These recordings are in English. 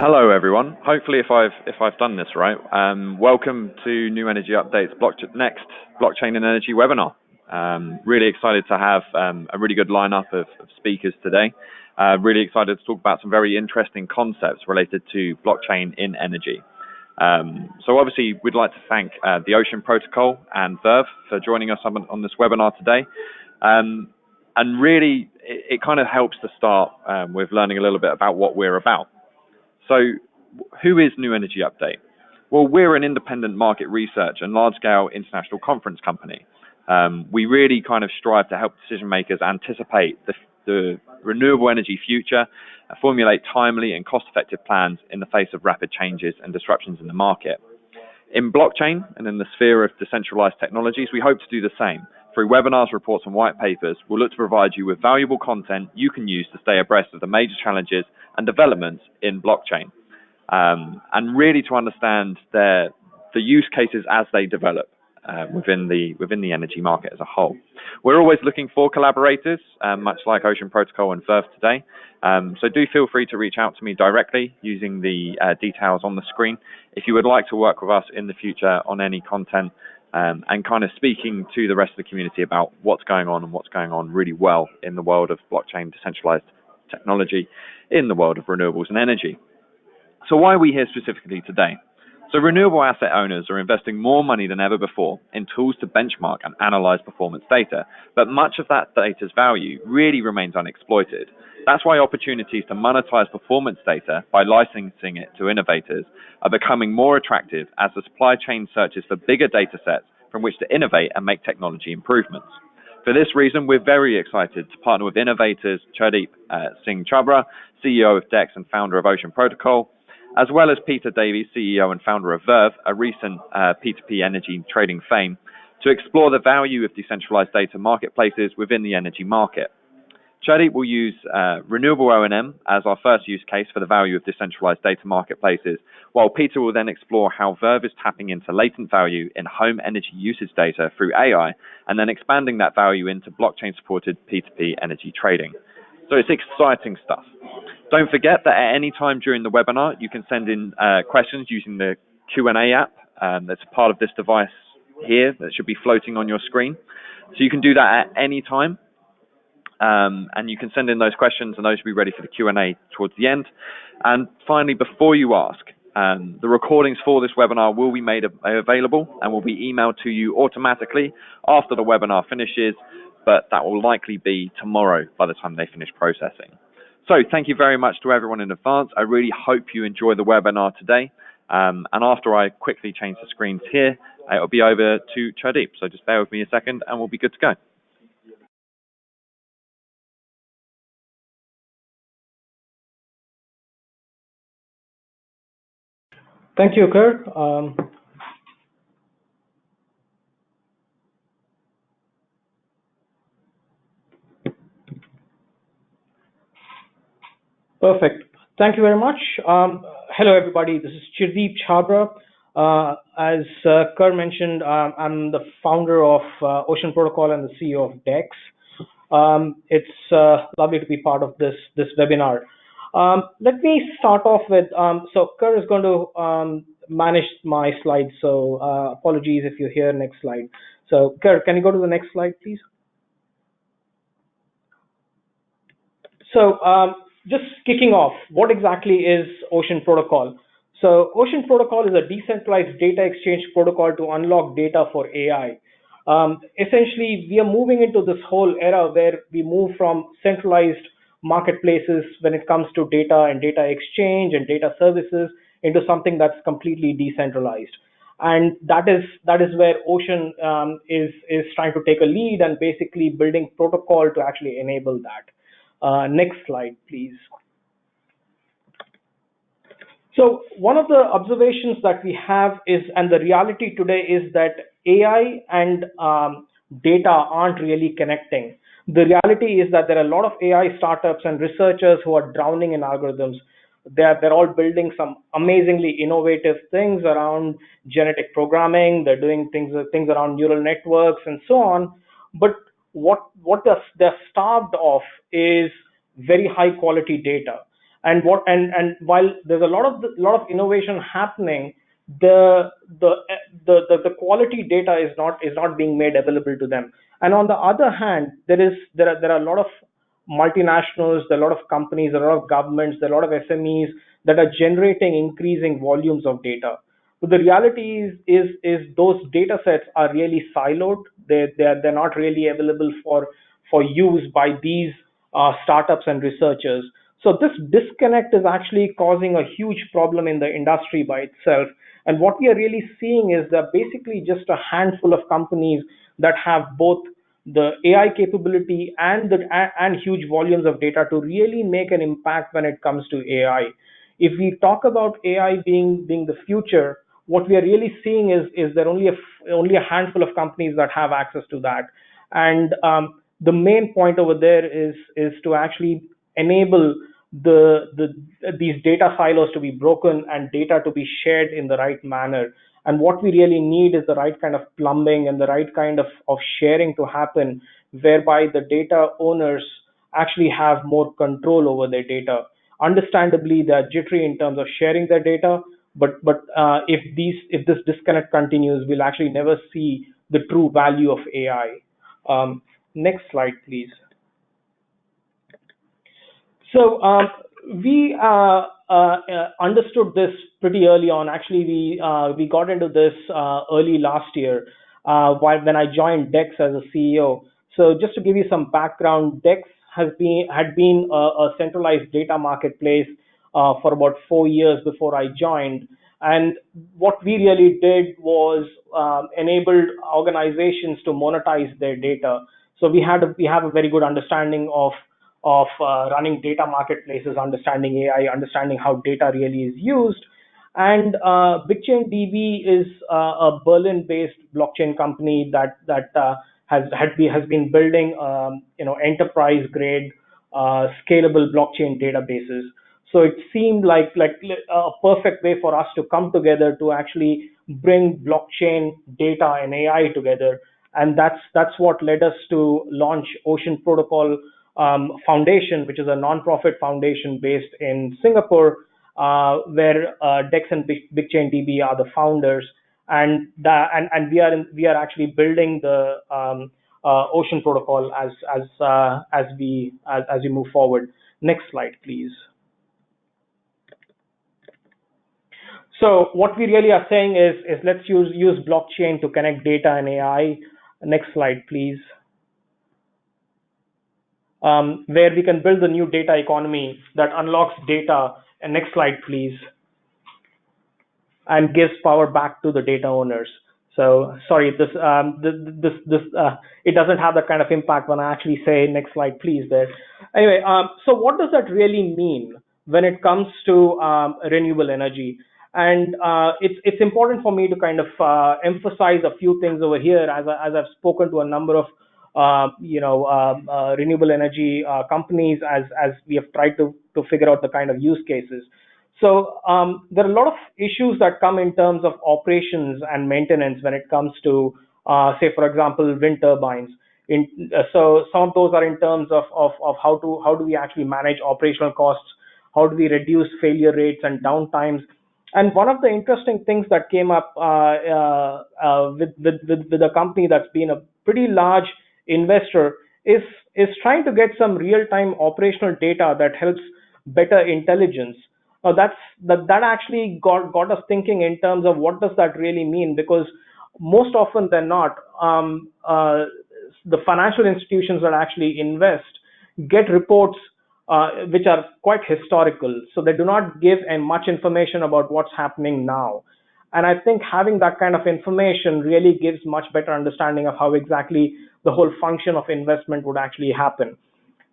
Hello, everyone. Hopefully, if I've done this right, welcome to New Energy Updates next blockchain and energy webinar. Really excited to have a really good lineup of speakers today. Really excited to talk about some very interesting concepts related to blockchain in energy. So obviously, we'd like to thank the Ocean Protocol and Verve for joining us on this webinar today. And really, it kind of helps to start with learning a little bit about what we're about. So who is New Energy Update? Well, we're an independent market research and large-scale international conference company. We really kind of strive to help decision makers anticipate the renewable energy future, formulate timely and cost-effective plans in the face of rapid changes and disruptions in the market. In blockchain and in the sphere of decentralized technologies, we hope to do the same. Through webinars, reports, and white papers, we'll look to provide you with valuable content you can use to stay abreast of the major challenges and developments in blockchain, and really to understand the use cases as they develop within the energy market as a whole. We're always looking for collaborators, much like Ocean Protocol and Verve today. So do feel free to reach out to me directly using the details on the screen if you would like to work with us in the future on any content. And kind of speaking to the rest of the community about what's going on and what's going on really well in the world of blockchain, decentralized technology, in the world of renewables and energy. So why are we here specifically today? So renewable asset owners are investing more money than ever before in tools to benchmark and analyze performance data, but much of that data's value really remains unexploited. That's why opportunities to monetize performance data by licensing it to innovators are becoming more attractive as the supply chain searches for bigger data sets from which to innovate and make technology improvements. For this reason, we're very excited to partner with innovators Chardeep Singh Chhabra, CEO of DEX and founder of Ocean Protocol, as well as Peter Davies, CEO and founder of Verve, a recent P2P energy trading fame, to explore the value of decentralized data marketplaces within the energy market. Chardeep will use renewable O&M as our first use case for the value of decentralized data marketplaces, while Peter will then explore how Verve is tapping into latent value in home energy usage data through AI, and then expanding that value into blockchain-supported P2P energy trading. So it's exciting stuff. Don't forget that at any time during the webinar, you can send in questions using the Q&A app that's part of this device here that should be floating on your screen. So you can do that at any time. And you can send in those questions, and those will be ready for the Q&A towards the end. And finally, before you ask, the recordings for this webinar will be made available and will be emailed to you automatically after the webinar finishes, but that will likely be tomorrow by the time they finish processing. So thank you very much to everyone in advance. I really hope you enjoy the webinar today. And after I quickly change the screens here, it'll be over to Chardeep. So just bear with me a second and we'll be good to go. Thank you, Kurt. Perfect. Thank you very much. Hello, everybody. This is Chardeep Chhabra. As Kurt mentioned, I'm the founder of Ocean Protocol and the CEO of DEX. It's lovely to be part of this webinar. Let me start off with, so Kurt is going to manage my slides, so apologies if you hear next slide. So Kurt, can you go to the next slide, please? So just kicking off, what exactly is Ocean Protocol? So Ocean Protocol is a decentralized data exchange protocol to unlock data for AI. Essentially, we are moving into this whole era where we move from centralized marketplaces when it comes to data and data exchange and data services into something that's completely decentralized. And that is where Ocean is trying to take a lead and basically building protocol to actually enable that. Next slide, please. So one of the observations that we have is, and the reality today is that AI and data aren't really connecting. The reality is that there are a lot of AI startups and researchers who are drowning in algorithms. They're all building some amazingly innovative things around genetic programming. They're doing things around neural networks and so on. But what they're starved of is very high quality data. And while there's a lot of innovation happening, the the quality data is not being made available to them. And on the other hand, there are a lot of multinationals, there are a lot of companies, there are a lot of governments, there are a lot of SMEs that are generating increasing volumes of data. So the reality is those data sets are really siloed. They're not really available for use by these startups and researchers. So this disconnect is actually causing a huge problem in the industry by itself. And what we are really seeing is that basically just a handful of companies that have both the AI capability and huge volumes of data to really make an impact when it comes to AI. If we talk about AI being the future, what we are really seeing is there only a handful of companies that have access to that. And the main point over there is to actually enable these data silos to be broken and data to be shared in the right manner. And what we really need is the right kind of plumbing and the right kind of sharing to happen, whereby the data owners actually have more control over their data. Understandably, they're jittery in terms of sharing their data, but if this disconnect continues, we'll actually never see the true value of AI. Next slide, please. So we understood this pretty early on. Actually, we got into this early last year when I joined Dex as a CEO. So just to give you some background, Dex had been a centralized data marketplace for about 4 years before I joined. And what we really did was enabled organizations to monetize their data. So we have a very good understanding of running data marketplaces, understanding AI, understanding how data really is used. And BigChain DB is a Berlin-based blockchain company that has been building enterprise-grade scalable blockchain databases. So it seemed like a perfect way for us to come together to actually bring blockchain data and AI together. And that's what led us to launch Ocean Protocol Foundation, which is a non-profit foundation based in Singapore, where Dex and BigChain DB are the founders, and we are actually building the Ocean Protocol as we move forward. Next slide, please. So what we really are saying is let's use blockchain to connect data and AI. Next slide, please. Where we can build the new data economy that unlocks data. And next slide, please. And gives power back to the data owners. So sorry, this it doesn't have that kind of impact when I actually say next slide, please. There. Anyway, so what does that really mean when it comes to renewable energy? And it's important for me to kind of emphasize a few things over here, as I've spoken to a number of renewable energy companies as we have tried to figure out the kind of use cases. So there are a lot of issues that come in terms of operations and maintenance when it comes to, say, for example, wind turbines. So some of those are in terms of how do we actually manage operational costs, how do we reduce failure rates and downtimes. And one of the interesting things that came up with a company that's been a pretty large investor is trying to get some real-time operational data that helps better intelligence. That actually got us thinking in terms of what does that really mean, because most often than not, the financial institutions that actually invest get reports which are quite historical, so they do not give much information about what's happening now. And I think having that kind of information really gives much better understanding of how exactly the whole function of investment would actually happen.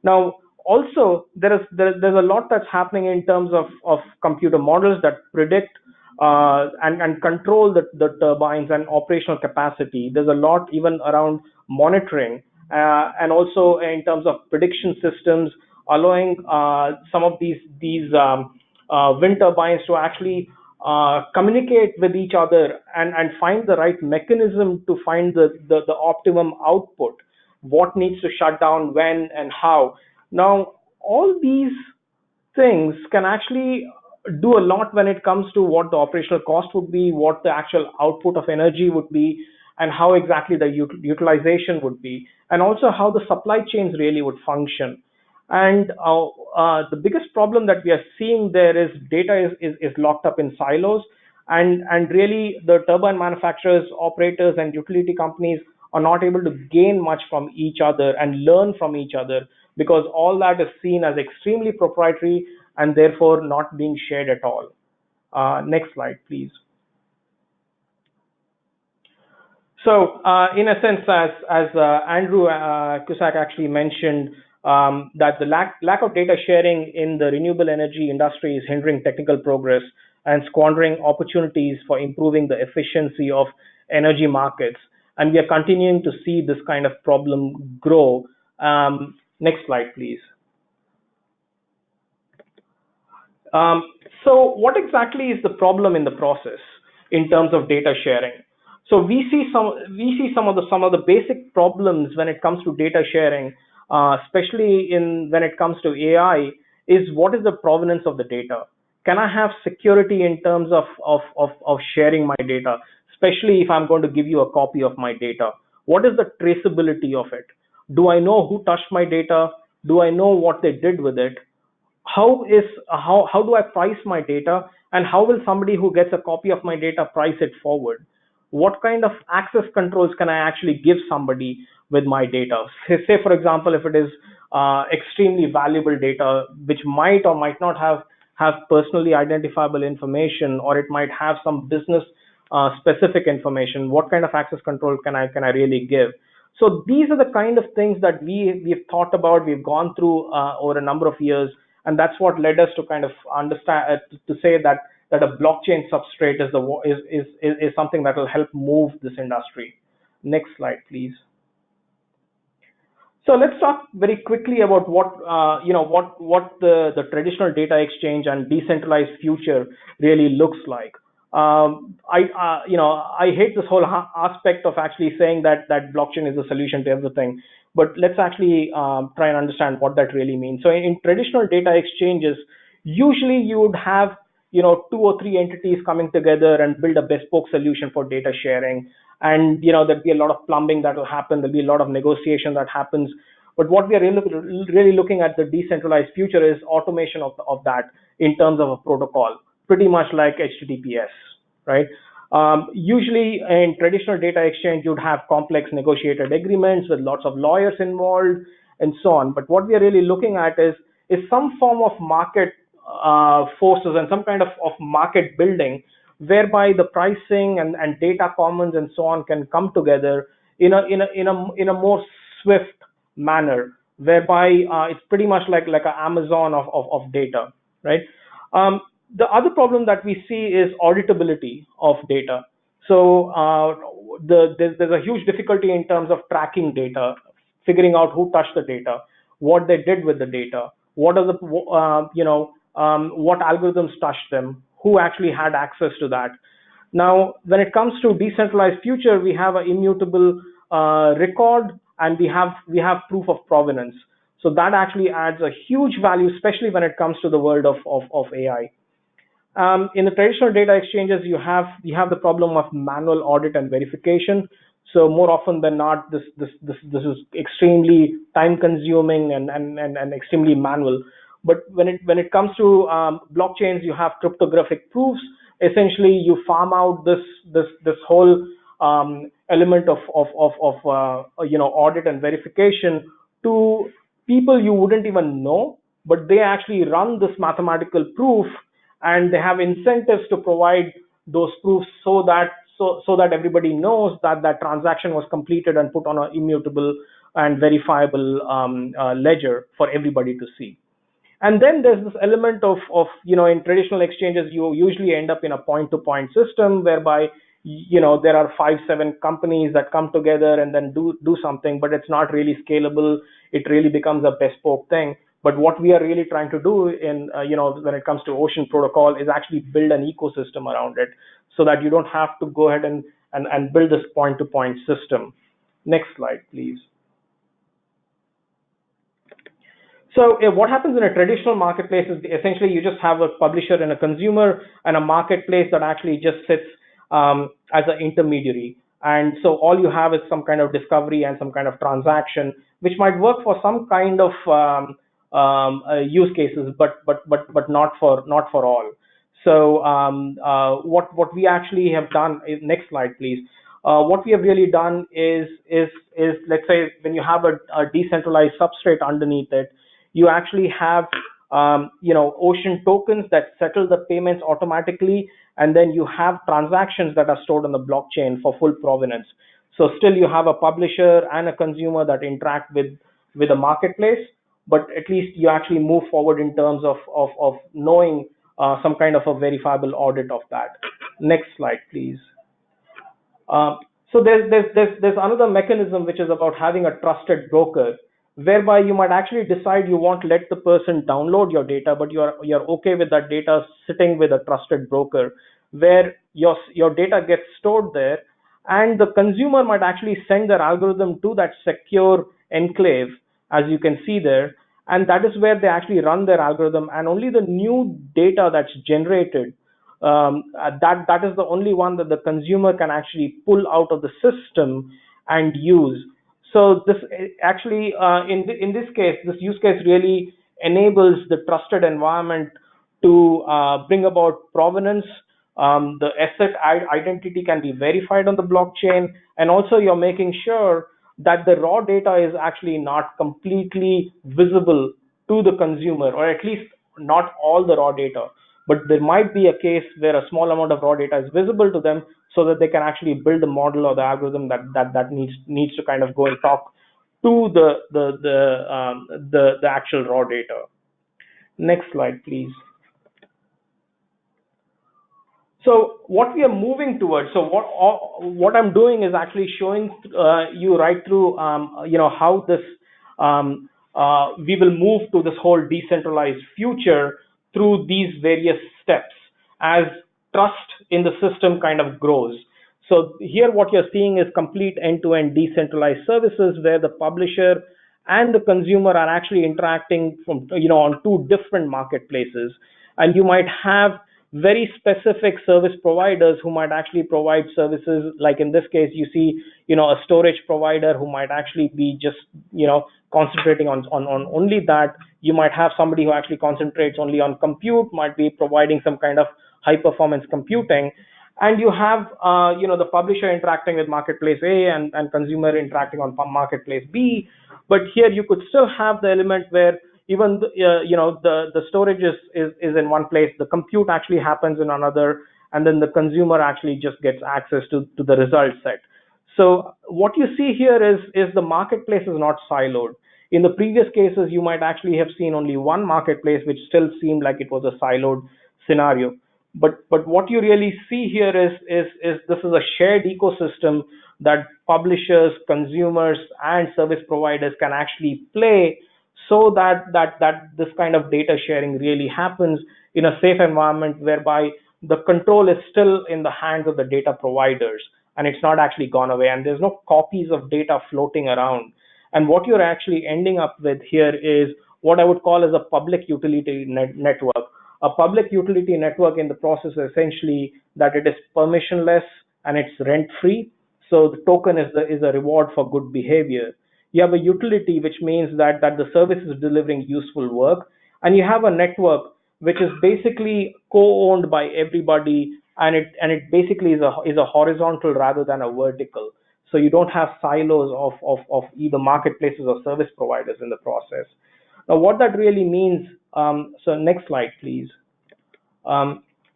Now, also, there's a lot that's happening in terms of computer models that predict and control the turbines and operational capacity. There's a lot even around monitoring and also in terms of prediction systems, allowing some of these wind turbines to actually communicate with each other and find the right mechanism to find the optimum output, what needs to shut down when and how. Now, all these things can actually do a lot when it comes to what the operational cost would be, what the actual output of energy would be, and how exactly the utilization would be, and also how the supply chains really would function. And the biggest problem that we are seeing there is data is locked up in silos, and really the turbine manufacturers, operators, and utility companies are not able to gain much from each other and learn from each other, because all that is seen as extremely proprietary and therefore not being shared at all. Next slide, please. So, in a sense, as Andrew Cusack actually mentioned, that the lack of data sharing in the renewable energy industry is hindering technical progress and squandering opportunities for improving the efficiency of energy markets. And we are continuing to see this kind of problem grow. Next slide, please. Um, so what exactly is the problem in the process in terms of data sharing? So we see some of the basic problems when it comes to data sharing, especially in when it comes to AI, is what is the provenance of the data? Can I have security in terms of sharing my data, especially if I'm going to give you a copy of my data? What is the traceability of it? Do I know who touched my data? Do I know what they did with it? How do I price my data, and how will somebody who gets a copy of my data price it forward? What kind of access controls can I actually give somebody with my data? Say for example, if it is extremely valuable data which might or might not have personally identifiable information, or it might have some business specific information, what kind of access control can I really give? So these are the kind of things that we've thought about, we've gone through over a number of years, and that's what led us to kind of understand to say that a blockchain substrate is something that will help move this industry. Next slide, please. So let's talk very quickly about what the traditional data exchange and decentralized future really looks like. I hate this whole aspect of actually saying that blockchain is the solution to everything, but let's actually try and understand what that really means. So in traditional data exchanges, usually you would have two or three entities coming together and build a bespoke solution for data sharing, and there'll be a lot of plumbing that will happen, there'll be a lot of negotiation that happens. But what we are really looking at the decentralized future is automation of that in terms of a protocol, pretty much like HTTPS, right? Usually in traditional data exchange, you'd have complex negotiated agreements with lots of lawyers involved and so on. But what we are really looking at is some form of market forces and some kind of market building, whereby the pricing and data commons and so on can come together in a more swift manner, whereby it's pretty much like an Amazon of data, right? The other problem that we see is auditability of data. So there's a huge difficulty in terms of tracking data, figuring out who touched the data, what they did with the data, what are the what algorithms touched them, who actually had access to that. Now, when it comes to decentralized future, we have an immutable record, and we have proof of provenance. So that actually adds a huge value, especially when it comes to the world of AI. In the traditional data exchanges, you have the problem of manual audit and verification. So more often than not, this is extremely time consuming and extremely manual. But when it comes to blockchains, you have cryptographic proofs. Essentially, you farm out this whole element of audit and verification to people you wouldn't even know, but they actually run this mathematical proof, and they have incentives to provide those proofs so that everybody knows that that transaction was completed and put on an immutable and verifiable ledger for everybody to see. And then there's this element of in traditional exchanges, you usually end up in a point-to-point system, whereby there are 5-7 companies that come together and then do something, but it's not really scalable. It really becomes a bespoke thing. But what we are really trying to do in when it comes to Ocean Protocol is actually build an ecosystem around it, so that you don't have to go ahead and build this point-to-point system. Next slide, please. So what happens in a traditional marketplace is essentially you just have a publisher and a consumer and a marketplace that actually just sits as an intermediary. And so all you have is some kind of discovery and some kind of transaction, which might work for some kind of use cases, but not for all. So what we actually have done next slide, please. What we have really done is let's say when you have a decentralized substrate underneath it, you actually have ocean tokens that settle the payments automatically, and then you have transactions that are stored on the blockchain for full provenance. So still you have a publisher and a consumer that interact with a marketplace, but at least you actually move forward in terms of knowing some kind of a verifiable audit of that. Next slide, please. So there's another mechanism which is about having a trusted broker, whereby you might actually decide you won't let the person download your data, but you're okay with that data sitting with a trusted broker, where your data gets stored there, and the consumer might actually send their algorithm to that secure enclave, as you can see there, and that is where they actually run their algorithm, and only the new data that's generated, that is the only one that the consumer can actually pull out of the system and use. So this actually, in this case, this use case really enables the trusted environment to bring about provenance. The asset identity can be verified on the blockchain, and also you're making sure that the raw data is actually not completely visible to the consumer, or at least not all the raw data. But there might be a case where a small amount of raw data is visible to them, so that they can actually build the model or the algorithm that needs to kind of go and talk to the actual raw data. Next slide, please. So what we are moving towards, so what I'm doing is actually showing you right through, how this we will move to this whole decentralized future through these various steps as trust in the system kind of grows. So here what you're seeing is complete end-to-end decentralized services where the publisher and the consumer are actually interacting from, on two different marketplaces. And you might have very specific service providers who might actually provide services, like in this case you see a storage provider who might actually be just concentrating on only that. You might have somebody who actually concentrates only on compute, might be providing some kind of high performance computing, and you have the publisher interacting with marketplace A and consumer interacting on marketplace B. But here you could still have the element where even the storage is in one place, the compute actually happens in another, and then the consumer actually just gets access to the result set. So what you see here is the marketplace is not siloed. In the previous cases, you might actually have seen only one marketplace, which still seemed like it was a siloed scenario. But what you really see here is this is a shared ecosystem that publishers, consumers, and service providers can actually play, so that this kind of data sharing really happens in a safe environment, whereby the control is still in the hands of the data providers, and it's not actually gone away, and there's no copies of data floating around. And what you're actually ending up with here is what I would call as a public utility network. A public utility network in the process is essentially that it is permissionless and it's rent free. So the token is a reward for good behavior. You have a utility, which means that the service is delivering useful work, and you have a network which is basically co-owned by everybody, and it basically is a horizontal rather than a vertical. So you don't have silos of either marketplaces or service providers in the process. Now, what that really means, so next slide, please,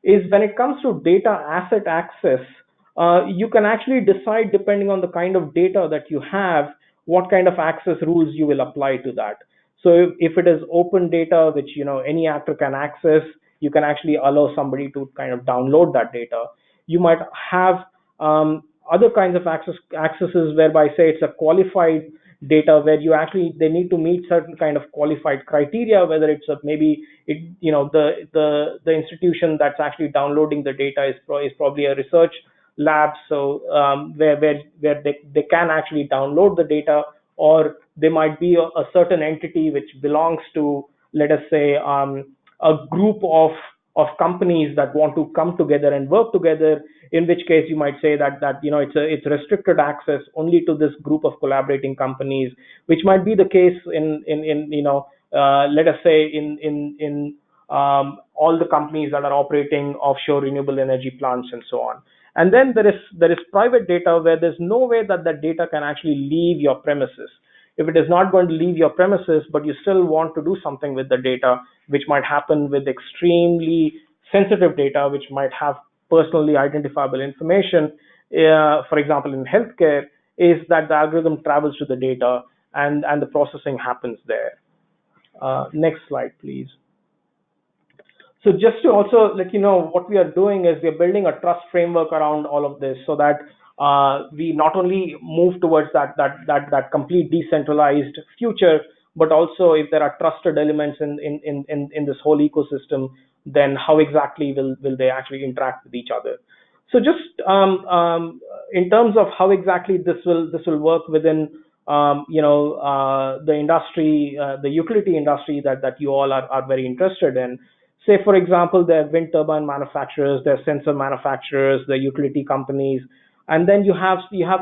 is when it comes to data asset access, you can actually decide, depending on the kind of data that you have, what kind of access rules you will apply to that. So if it is open data, which any actor can access, you can actually allow somebody to kind of download that data. You might have other kinds of accesses whereby, say, it's a qualified data where they need to meet certain kind of qualified criteria, whether it's the institution that's actually downloading the data is probably a research lab, so where they can actually download the data, or there might be a certain entity which belongs to, let us say, a group of companies that want to come together and work together, in which case you might say that it's restricted access only to this group of collaborating companies, which might be the case in let us say in all the companies that are operating offshore renewable energy plants and so on. And then there is private data, where there's no way that that data can actually leave your premises. If it is not going to leave your premises, but you still want to do something with the data, which might happen with extremely sensitive data, which might have personally identifiable information, for example, in healthcare, is that the algorithm travels to the data and the processing happens there. Next slide, please. So just to also let you know, what we are doing is we are building a trust framework around all of this, so that we not only move towards that complete decentralized future, but also if there are trusted elements in this whole ecosystem, then how exactly will they actually interact with each other? So just in terms of how exactly this will work within the industry, the utility industry that you all are very interested in. Say, for example, there are wind turbine manufacturers, there are sensor manufacturers, there are utility companies, and then you have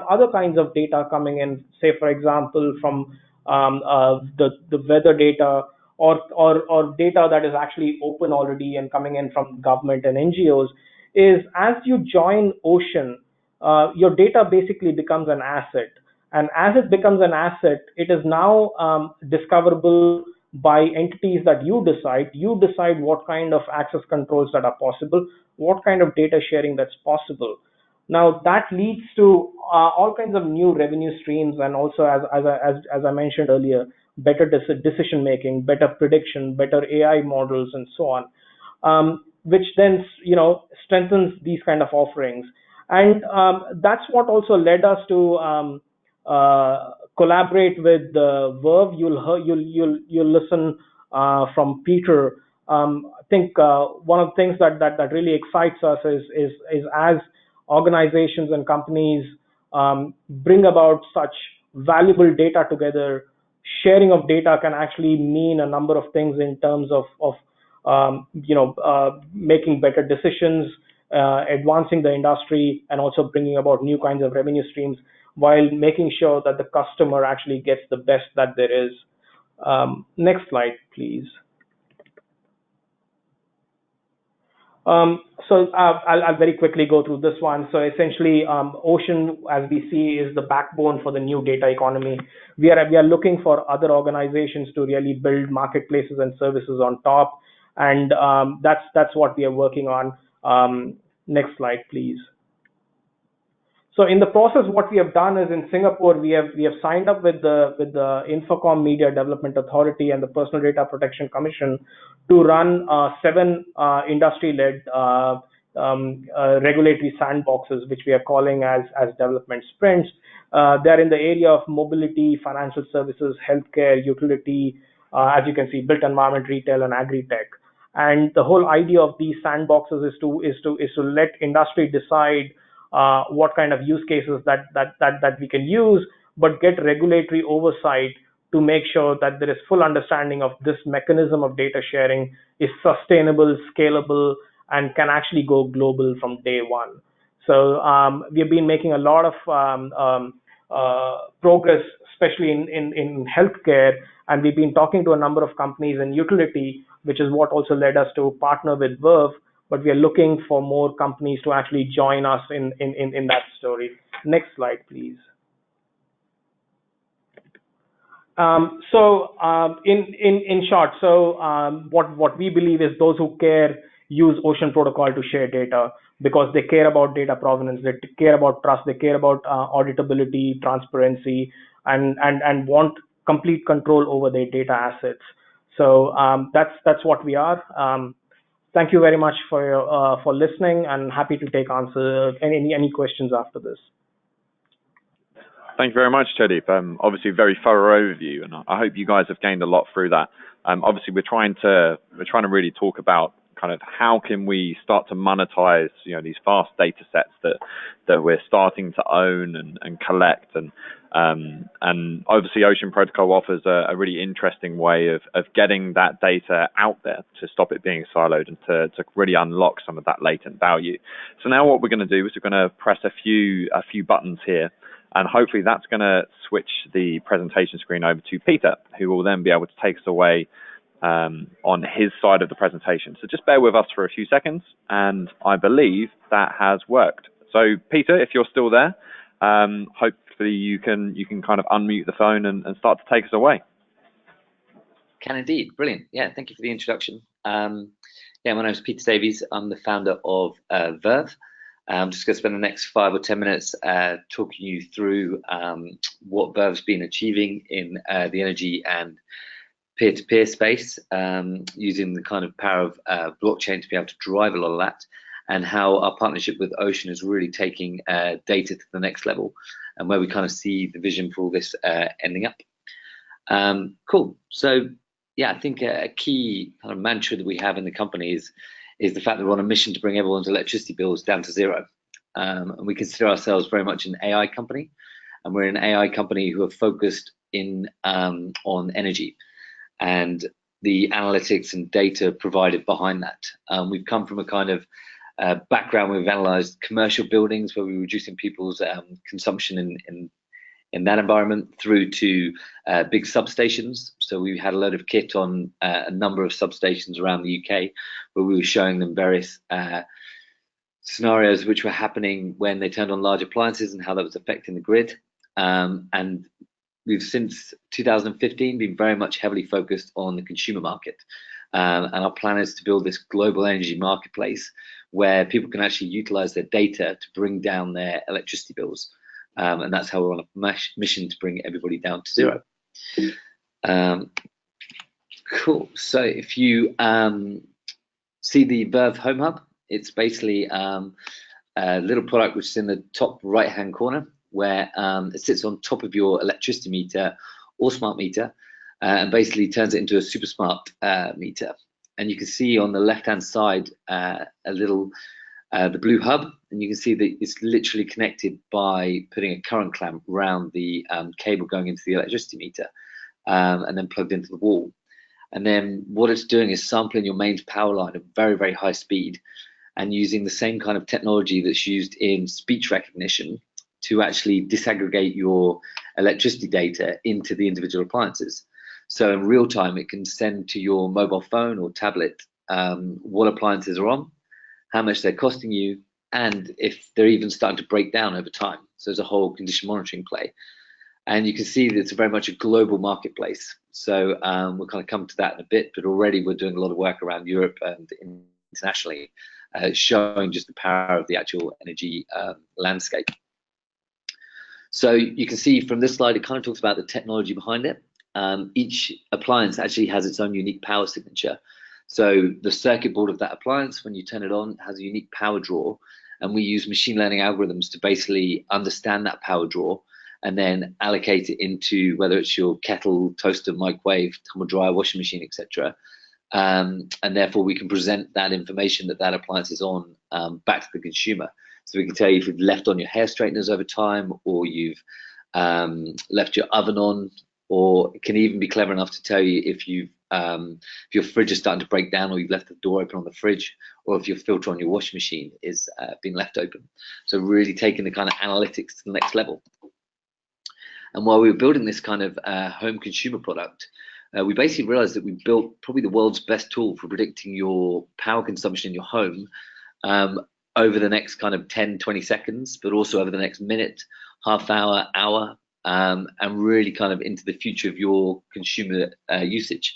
other kinds of data coming in. Say, for example, from the weather data, or data that is actually open already and coming in from government and NGOs. Is as you join Ocean, your data basically becomes an asset, and as it becomes an asset, it is now discoverable by entities that you decide. You decide what kind of access controls that are possible, what kind of data sharing that's possible. Now that leads to all kinds of new revenue streams, and also, as I mentioned earlier, better decision making, better prediction, better AI models, and so on, which then strengthens these kind of offerings. And that's what also led us to collaborate with Verve. You'll listen from Peter. I think one of the things that really excites us is as organizations and companies bring about such valuable data together, sharing of data can actually mean a number of things in terms of making better decisions, advancing the industry, and also bringing about new kinds of revenue streams, while making sure that the customer actually gets the best that there is. Next slide, please. So I'll very quickly go through this one. So essentially, Ocean, as we see, is the backbone for the new data economy. We are looking for other organizations to really build marketplaces and services on top, and that's what we are working on. Next slide, please. So in the process, what we have done is, in Singapore, we have signed up with the Infocom Media Development Authority and the Personal Data Protection Commission to run 7 industry-led regulatory sandboxes, which we are calling as development sprints. They're in the area of mobility, financial services, healthcare, utility, as you can see, built environment, retail, and agri-tech. And the whole idea of these sandboxes is to let industry decide what kind of use cases that we can use, but get regulatory oversight to make sure that there is full understanding of this mechanism of data sharing is sustainable, scalable, and can actually go global from day one. So we've been making a lot of progress, especially in healthcare, and we've been talking to a number of companies in utility, which is what also led us to partner with Verve. But we are looking for more companies to actually join us in that story. Next slide, please. So in short, what we believe is those who care use Ocean Protocol to share data, because they care about data provenance, they care about trust, they care about auditability, transparency, and want complete control over their data assets. So that's what we are. Thank you very much for listening, and happy to take any questions after this. Thank you very much, Chadeep. Obviously, very thorough overview, and I hope you guys have gained a lot through that. Obviously, we're trying to really talk about kind of how can we start to monetize, these vast data sets that we're starting to own and collect, and obviously Ocean Protocol offers a really interesting way of getting that data out there to stop it being siloed and to really unlock some of that latent value. So now what we're going to do is we're going to press a few buttons here, and hopefully that's going to switch the presentation screen over to Peter, who will then be able to take us away on his side of the presentation. So just bear with us for a few seconds, and I believe that has worked. So Peter, if you're still there, hopefully you can kind of unmute the phone and start to take us away. Can indeed. Brilliant. Yeah, thank you for the introduction. Yeah, my name is Peter Davies. I'm the founder of Verve. I'm just going to spend the next 5 or 10 minutes talking you through what Verve's been achieving in the energy and peer-to-peer space, using the kind of power of blockchain to be able to drive a lot of that, and how our partnership with Ocean is really taking data to the next level, and where we kind of see the vision for all this ending up. Cool. So yeah, I think a key kind of mantra that we have in the company is the fact that we're on a mission to bring everyone's electricity bills down to zero. And we consider ourselves very much an AI company, and we're an AI company who are focused on energy and the analytics and data provided behind that. We've come from a kind of background. We've analyzed commercial buildings where we're reducing people's consumption in that environment, through to big substations. So we had a load of kit on a number of substations around the UK, where we were showing them various scenarios which were happening when they turned on large appliances and how that was affecting the grid. And we've since 2015 been very much heavily focused on the consumer market. And our plan is to build this global energy marketplace where people can actually utilize their data to bring down their electricity bills. And that's how we're on a mission to bring everybody down to zero. Cool. So if you see the Verve Home Hub, it's basically a little product which is in the top right-hand corner, where it sits on top of your electricity meter or smart meter, and basically turns it into a super smart meter. And you can see on the left-hand side the blue hub, and you can see that it's literally connected by putting a current clamp around the cable going into the electricity meter, and then plugged into the wall. And then what it's doing is sampling your mains power line at very, very high speed, and using the same kind of technology that's used in speech recognition to actually disaggregate your electricity data into the individual appliances. So in real time, it can send to your mobile phone or tablet what appliances are on, how much they're costing you, and if they're even starting to break down over time. So there's a whole condition monitoring play. And you can see that it's very much a global marketplace. So we'll kind of come to that in a bit, but already we're doing a lot of work around Europe and internationally, showing just the power of the actual energy landscape. So you can see from this slide, it kind of talks about the technology behind it. Each appliance actually has its own unique power signature. So the circuit board of that appliance, when you turn it on, has a unique power draw, and we use machine learning algorithms to basically understand that power draw and then allocate it into whether it's your kettle, toaster, microwave, tumble dryer, washing machine, etc. And therefore we can present that information that appliance is on back to the consumer. So we can tell you if you've left on your hair straighteners over time, or you've left your oven on, or it can even be clever enough to tell you if your fridge is starting to break down, or you've left the door open on the fridge, or if your filter on your washing machine is being left open. So really taking the kind of analytics to the next level. And while we were building this kind of home consumer product, we basically realized that we built probably the world's best tool for predicting your power consumption in your home over the next kind of 10, 20 seconds, but also over the next minute, half hour, hour, and really kind of into the future of your consumer usage.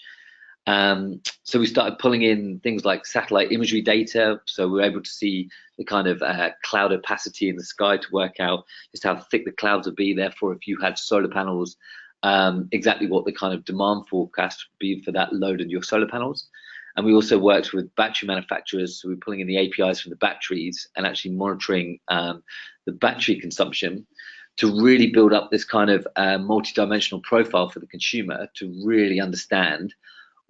So we started pulling in things like satellite imagery data. So we were able to see the kind of cloud opacity in the sky to work out just how thick the clouds would be. Therefore, if you had solar panels, exactly what the kind of demand forecast would be for that load of your solar panels. And we also worked with battery manufacturers. So we're pulling in the APIs from the batteries and actually monitoring the battery consumption to really build up this kind of multi-dimensional profile for the consumer to really understand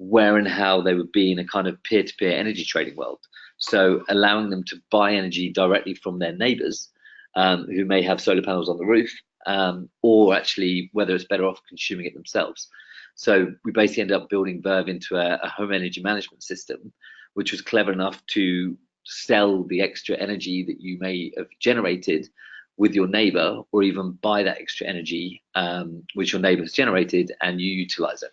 where and how they would be in a kind of peer-to-peer energy trading world. So allowing them to buy energy directly from their neighbors who may have solar panels on the roof, or actually whether it's better off consuming it themselves. So we basically ended up building Verve into a home energy management system, which was clever enough to sell the extra energy that you may have generated with your neighbor, or even buy that extra energy which your neighbor has generated and you utilize it.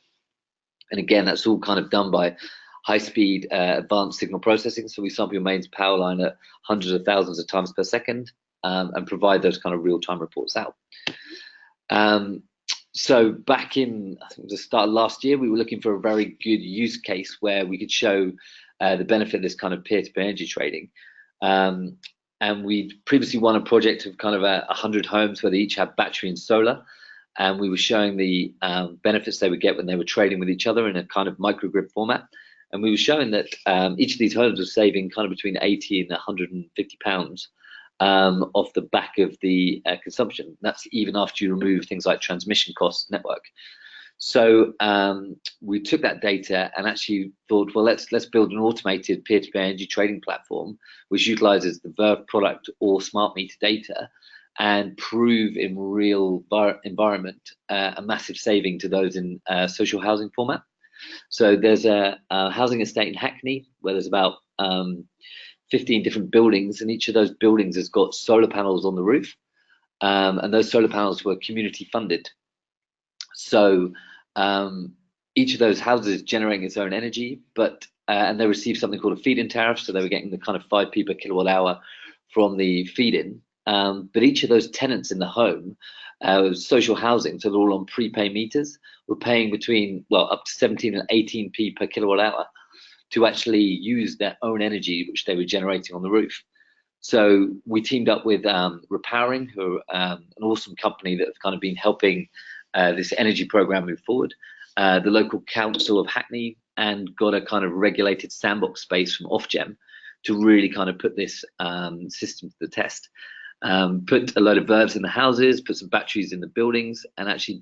And again, that's all kind of done by high-speed advanced signal processing. So we sample your mains power line at hundreds of thousands of times per second and provide those kind of real-time reports out. So back in, I think it was the start of last year, we were looking for a very good use case where we could show the benefit of this kind of peer-to-peer energy trading. And we'd previously won a project of kind of 100 homes where they each had battery and solar. And we were showing the benefits they would get when they were trading with each other in a kind of microgrid format. And we were showing that each of these homes was saving kind of between 80 and 150 pounds off the back of the consumption. That's even after you remove things like transmission costs, network. So we took that data and actually thought, well, let's build an automated peer-to-peer energy trading platform which utilizes the Verve product or smart meter data and prove in real environment a massive saving to those in social housing format. So there's a housing estate in Hackney where there's about 15 different buildings, and each of those buildings has got solar panels on the roof, and those solar panels were community funded. So each of those houses is generating its own energy, but and they receive something called a feed-in tariff, so they were getting the kind of 5p per kilowatt hour from the feed-in. But each of those tenants in the home, social housing, so they're all on prepay meters, were paying between, well, up to 17 and 18p per kilowatt hour to actually use their own energy, which they were generating on the roof. So we teamed up with Repowering, who are an awesome company that have kind of been helping this energy program move forward, the local council of Hackney, and got a kind of regulated sandbox space from Ofgem to really kind of put this system to the test. Put a load of Verves in the houses, put some batteries in the buildings, and actually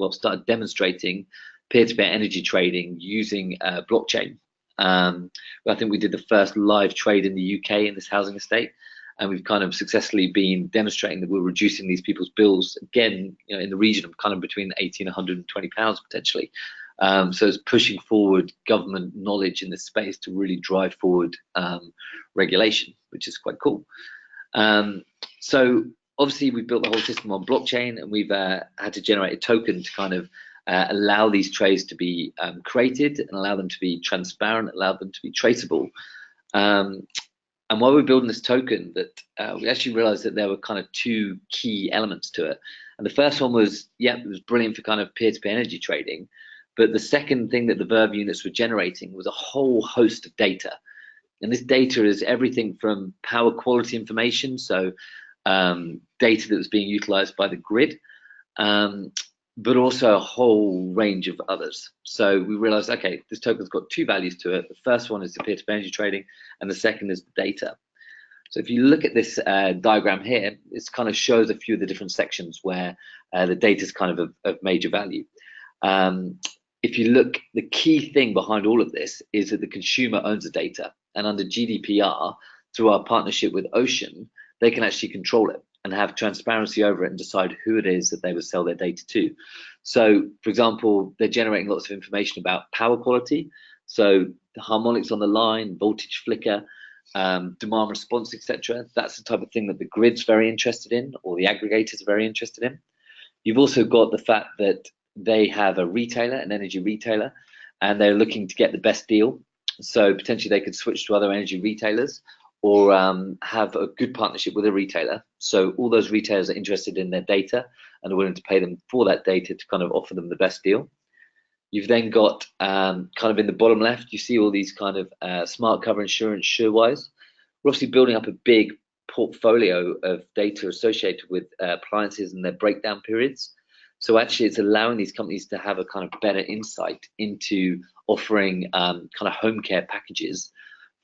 started demonstrating peer-to-peer energy trading using blockchain. I think we did the first live trade in the UK in this housing estate, and we've kind of successfully been demonstrating that we're reducing these people's bills again, in the region of kind of between 80 and 120 pounds potentially. So it's pushing forward government knowledge in this space to really drive forward regulation, which is quite cool. So obviously we've built the whole system on blockchain, and we've had to generate a token to kind of allow these trades to be created and allow them to be transparent, allow them to be traceable. And while we were building this token, that we actually realized that there were kind of two key elements to it. And the first one was, it was brilliant for kind of peer-to-peer energy trading. But the second thing that the Verve units were generating was a whole host of data. And this data is everything from power quality information, so data that was being utilized by the grid, but also a whole range of others. So we realized, okay, this token's got two values to it. The first one is the peer-to-peer energy trading, and the second is the data. So if you look at this diagram here, it kind of shows a few of the different sections where the data is kind of major value. If you look, the key thing behind all of this is that the consumer owns the data, and under GDPR, through our partnership with Ocean, they can actually control it and have transparency over it and decide who it is that they would sell their data to. So, for example, they're generating lots of information about power quality, so the harmonics on the line, voltage flicker, demand response, etc. That's the type of thing that the grid's very interested in, or the aggregators are very interested in. You've also got the fact that they have a retailer, an energy retailer, and they're looking to get the best deal. So potentially they could switch to other energy retailers, or have a good partnership with a retailer. So all those retailers are interested in their data and are willing to pay them for that data to kind of offer them the best deal. You've then got kind of in the bottom left, you see all these kind of smart cover insurance, SureWise. We're obviously building up a big portfolio of data associated with appliances and their breakdown periods. So actually it's allowing these companies to have a kind of better insight into offering kind of home care packages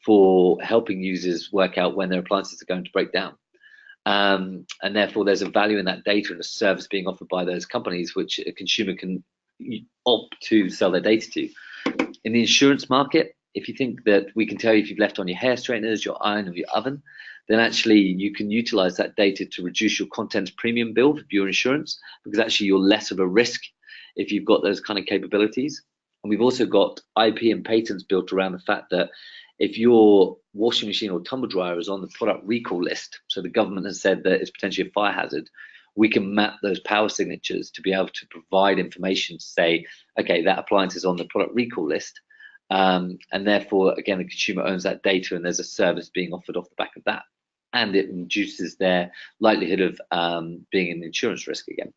for helping users work out when their appliances are going to break down. And therefore there's a value in that data and a service being offered by those companies, which a consumer can opt to sell their data to. In the insurance market, if you think that we can tell you if you've left on your hair straighteners, your iron, or your oven, then actually you can utilize that data to reduce your contents premium bill for your insurance, because actually you're less of a risk if you've got those kind of capabilities. And we've also got IP and patents built around the fact that if your washing machine or tumble dryer is on the product recall list, so the government has said that it's potentially a fire hazard, we can map those power signatures to be able to provide information to say, okay, that appliance is on the product recall list. And therefore, again, the consumer owns that data and there's a service being offered off the back of that. And it reduces their likelihood of being an insurance risk again.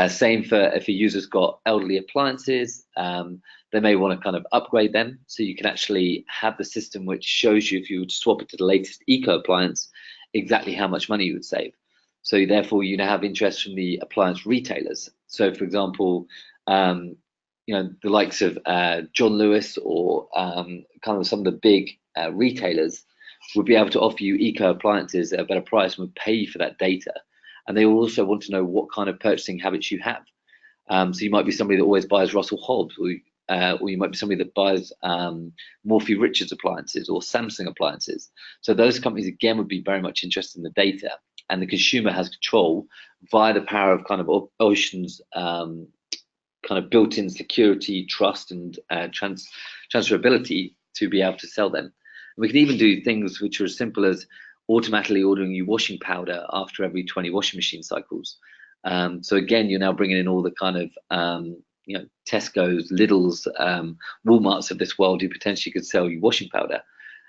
Same for if a user's got elderly appliances, they may want to kind of upgrade them. So you can actually have the system which shows you, if you would swap it to the latest eco appliance, exactly how much money you would save. So therefore, you now have interest from the appliance retailers. So for example, the likes of John Lewis or kind of some of the big retailers would be able to offer you eco appliances at a better price and would pay you for that data. And they also want to know what kind of purchasing habits you have. So you might be somebody that always buys Russell Hobbs, or you might be somebody that buys Morphy Richards appliances or Samsung appliances. So those companies, again, would be very much interested in the data. And the consumer has control via the power of kind of Ocean's kind of built-in security, trust, and transferability to be able to sell them. And we can even do things which are as simple as automatically ordering you washing powder after every 20 washing machine cycles. So again, you're now bringing in all the kind of Tesco's, Lidl's, Walmarts of this world who potentially could sell you washing powder.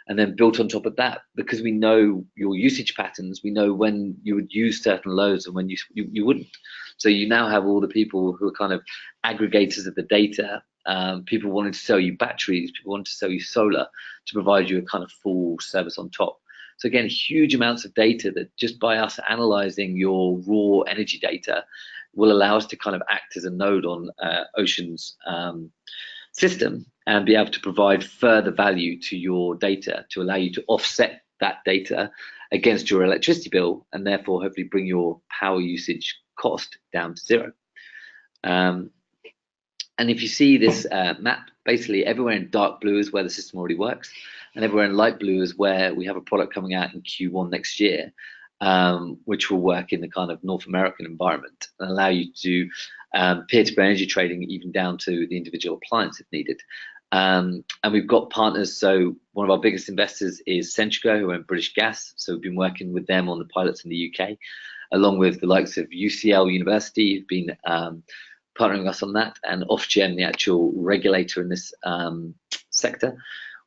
And then built on top of that, because we know your usage patterns, we know when you would use certain loads and when you wouldn't. So you now have all the people who are kind of aggregators of the data, people wanting to sell you batteries, people wanting to sell you solar to provide you a kind of full service on top. So again, huge amounts of data that just by us analyzing your raw energy data will allow us to kind of act as a node on Ocean's system and be able to provide further value to your data to allow you to offset that data against your electricity bill and therefore hopefully bring your power usage cost down to zero. And if you see this map, basically everywhere in dark blue is where the system already works, and everywhere in light blue is where we have a product coming out in Q1 next year, which will work in the kind of North American environment and allow you to do peer-to-peer energy trading even down to the individual appliance if needed. And we've got partners. So one of our biggest investors is Centrica, who own British Gas. So we've been working with them on the pilots in the UK, along with the likes of UCL University, who've been partnering us on that, and Ofgem, the actual regulator in this sector.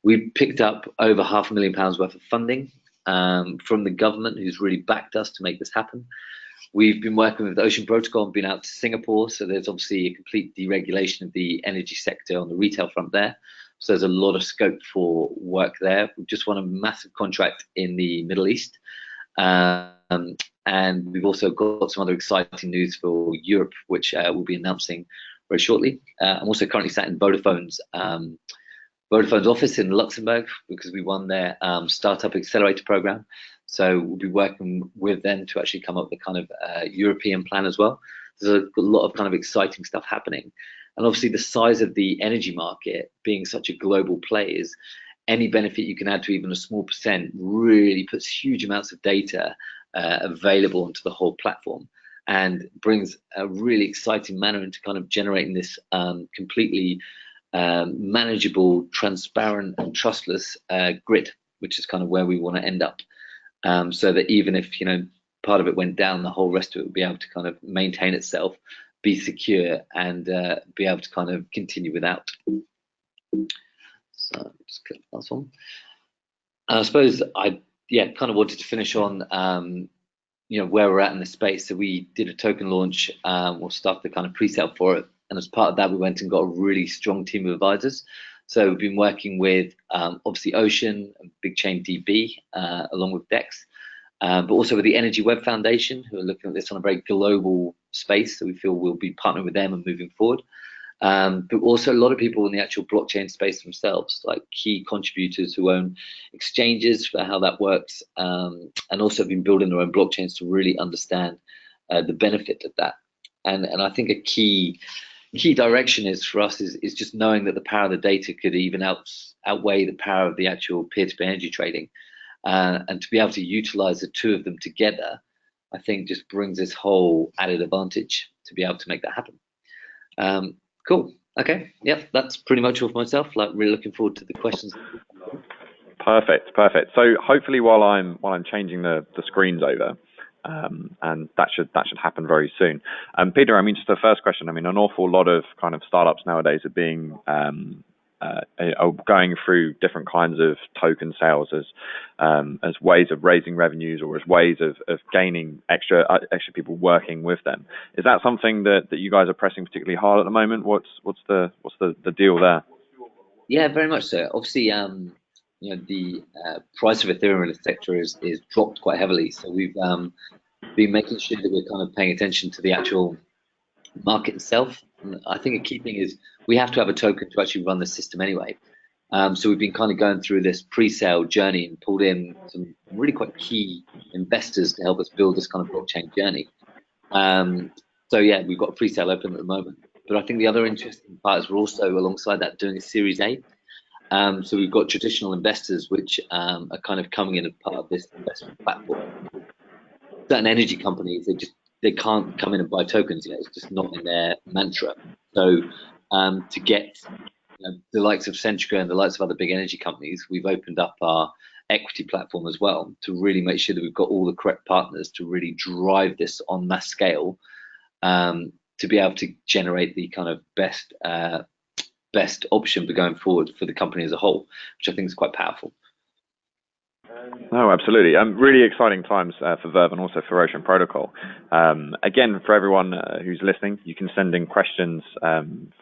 We picked up over £500,000 worth of funding from the government, who's really backed us to make this happen. We've been working with the Ocean Protocol and been out to Singapore, so there's obviously a complete deregulation of the energy sector on the retail front there. So there's a lot of scope for work there. We've just won a massive contract in the Middle East. And we've also got some other exciting news for Europe, which we'll be announcing very shortly. I'm also currently sat in Vodafone's office in Luxembourg because we won their Startup Accelerator program. So we'll be working with them to actually come up with a kind of European plan as well. There's a lot of kind of exciting stuff happening. And obviously the size of the energy market being such a global play is any benefit you can add to even a small percent really puts huge amounts of data available onto the whole platform and brings a really exciting manner into kind of generating this completely manageable, transparent and trustless grid, which is kind of where we want to end up. So that even if part of it went down, the whole rest of it would be able to kind of maintain itself, be secure, and be able to kind of continue without. So just click the last one. I suppose I kind of wanted to finish on where we're at in the space. So we did a token launch, or started the kind of pre-sale for it, and as part of that, we went and got a really strong team of advisors. So we've been working with obviously Ocean, Big Chain DB, along with Dex, but also with the Energy Web Foundation, who are looking at this on a very global space. So we feel we'll be partnering with them and moving forward. But also a lot of people in the actual blockchain space themselves, like key contributors who own exchanges for how that works, and also have been building their own blockchains to really understand the benefit of that. And I think a key key direction is for us is just knowing that the power of the data could even outweigh the power of the actual peer-to-peer energy trading, and to be able to utilize the two of them together, I think just brings this whole added advantage to be able to make that happen. Cool. Okay. Yep. That's pretty much all for myself. Like, really looking forward to the questions. Perfect. So hopefully while I'm changing the screens over, and that should happen very soon. Peter, I mean, just the first question. I mean, an awful lot of kind of startups nowadays are being are going through different kinds of token sales as ways of raising revenues or as ways of gaining extra people working with them. Is that something that you guys are pressing particularly hard at the moment? What's the deal there? Yeah, very much so. Obviously, the price of Ethereum in the sector is dropped quite heavily. So we've been making sure that we're kind of paying attention to the actual market itself. And I think a key thing is we have to have a token to actually run the system anyway. So we've been kind of going through this pre-sale journey and pulled in some really quite key investors to help us build this kind of blockchain journey. So yeah, we've got a pre-sale open at the moment. But I think the other interesting part is we're also alongside that doing a Series A. So we've got traditional investors which are kind of coming in as part of this investment platform. Certain energy companies, they can't come in and buy tokens. It's just not in their mantra. So to get the likes of Centrica and the likes of other big energy companies, we've opened up our equity platform as well to really make sure that we've got all the correct partners to really drive this on mass scale, to be able to generate the kind of best option for going forward for the company as a whole, which I think is quite powerful. No, absolutely. Really exciting times for Verve and also for Ocean Protocol. Again, for everyone who's listening, you can send in questions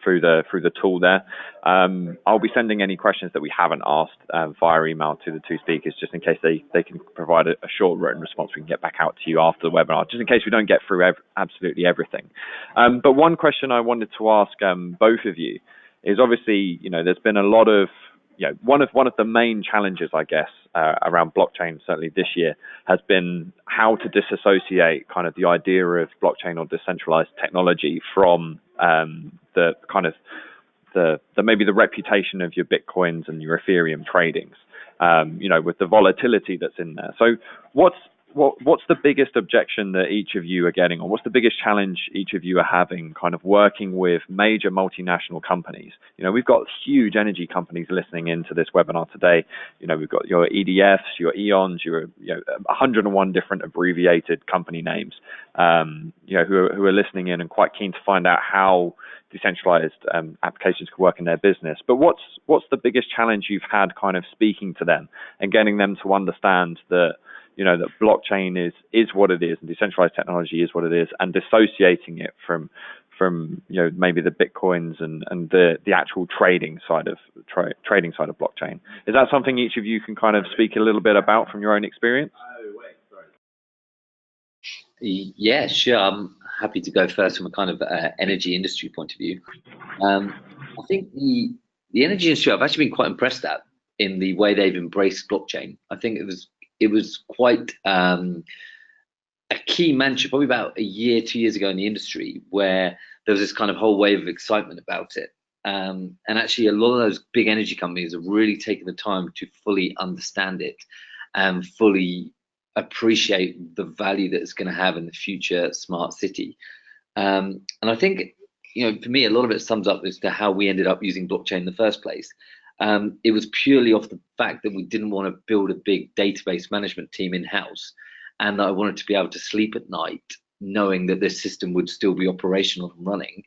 through the tool there. I'll be sending any questions that we haven't asked via email to the two speakers, just in case they can provide a short written response. We can get back out to you after the webinar, just in case we don't get through absolutely everything. But one question I wanted to ask both of you is, obviously, there's been a lot of one of the main challenges, I guess, around blockchain, certainly this year, has been how to disassociate kind of the idea of blockchain or decentralized technology from the kind of maybe the reputation of your Bitcoins and your Ethereum tradings, with the volatility that's in there. So what's the biggest objection that each of you are getting, or what's the biggest challenge each of you are having kind of working with major multinational companies? We've got huge energy companies listening into this webinar today. We've got your EDFs, your EONs, your 101 different abbreviated company names, who are listening in and quite keen to find out how decentralized applications can work in their business. But what's the biggest challenge you've had kind of speaking to them and getting them to understand that that blockchain is what it is and decentralized technology is what it is, and dissociating it from maybe the Bitcoins and the actual trading side of blockchain? Is that something each of you can kind of speak a little bit about from your own experience? Yeah, sure. I'm happy to go first from a kind of energy industry point of view. I think the energy industry, I've actually been quite impressed at in the way they've embraced blockchain. I think it was quite a key mantra probably about a year, 2 years ago in the industry, where there was this kind of whole wave of excitement about it. And actually a lot of those big energy companies have really taken the time to fully understand it and fully appreciate the value that it's going to have in the future smart city. And I think, for me, a lot of it sums up as to how we ended up using blockchain in the first place. It was purely off the fact that we didn't want to build a big database management team in-house, and that I wanted to be able to sleep at night knowing that this system would still be operational and running,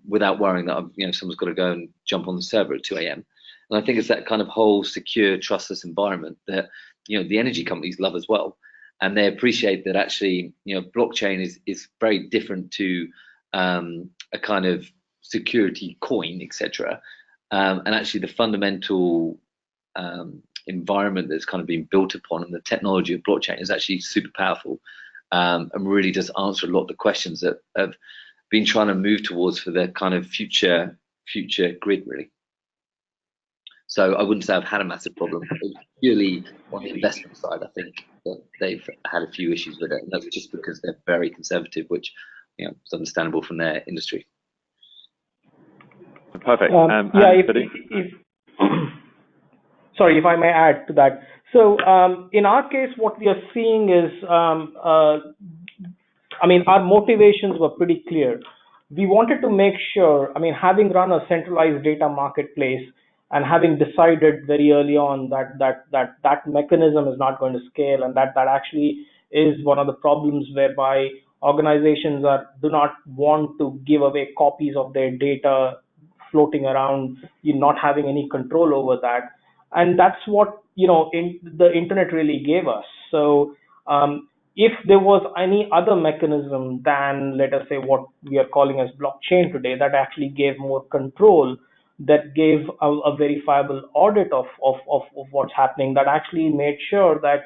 without worrying that someone's got to go and jump on the server at 2 a.m. And I think it's that kind of whole secure, trustless environment that the energy companies love as well, and they appreciate that actually blockchain is very different to a kind of security coin, etc. And actually the fundamental environment that's kind of been built upon and the technology of blockchain is actually super powerful, and really does answer a lot of the questions that have been trying to move towards for the kind of future grid, really. So I wouldn't say I've had a massive problem. It's purely on the investment side, I think that they've had a few issues with it, and that's just because they're very conservative, which is understandable from their industry. Perfect. Yeah, And Biddy? if sorry, if I may add to that. So, in our case, what we are seeing is, I mean, our motivations were pretty clear. We wanted to make sure, I mean, having run a centralized data marketplace and having decided very early on that mechanism is not going to scale, and that actually is one of the problems whereby organizations do not want to give away copies of their data floating around, you not having any control over that. And that's what, the internet really gave us. So, if there was any other mechanism than, let us say, what we are calling as blockchain today, that actually gave more control, that gave a verifiable audit of what's happening, that actually made sure that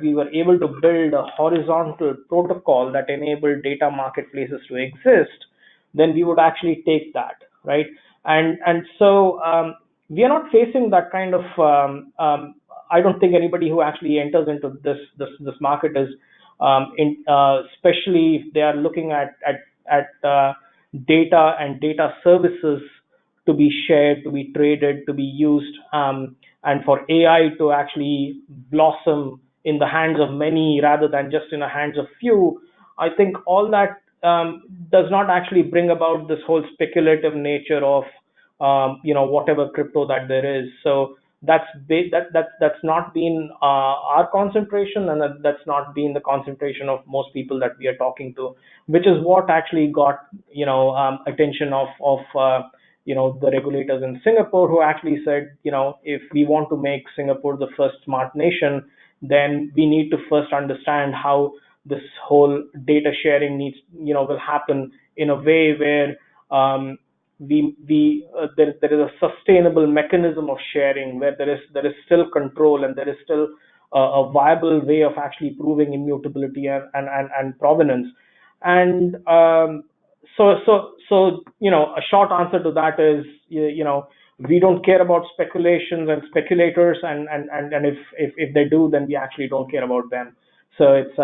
we were able to build a horizontal protocol that enabled data marketplaces to exist, then we would actually take that, right? And so, we are not facing that kind of. I don't think anybody who actually enters into this market is, especially if they are looking at data and data services to be shared, to be traded, to be used, and for AI to actually blossom in the hands of many rather than just in the hands of few. I think all that does not actually bring about this whole speculative nature of, whatever crypto that there is. So that's not been our concentration, and that's not been the concentration of most people that we are talking to, which is what actually got, attention of the regulators in Singapore, who actually said, if we want to make Singapore the first smart nation, then we need to first understand how this whole data sharing will happen in a way where, there is a sustainable mechanism of sharing, where there is still control, and there is still a viable way of actually proving immutability and provenance. And, so a short answer to that is, we don't care about speculations and speculators, and if they do, then we actually don't care about them. So it's,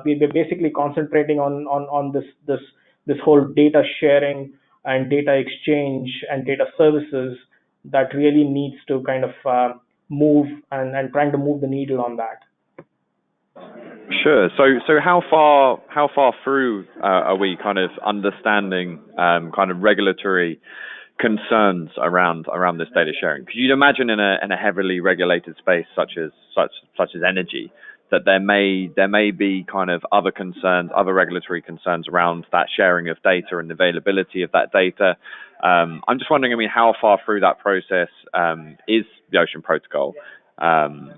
we're basically concentrating on this whole data sharing and data exchange and data services that really needs to kind of move, and trying to move the needle on that. Sure. So how far through are we kind of understanding kind of regulatory concerns around this data sharing? Because you'd imagine in a heavily regulated space such as energy, that there may be kind of other concerns, other regulatory concerns around that sharing of data and availability of that data. I'm just wondering, I mean, how far through that process is the Ocean Protocol, and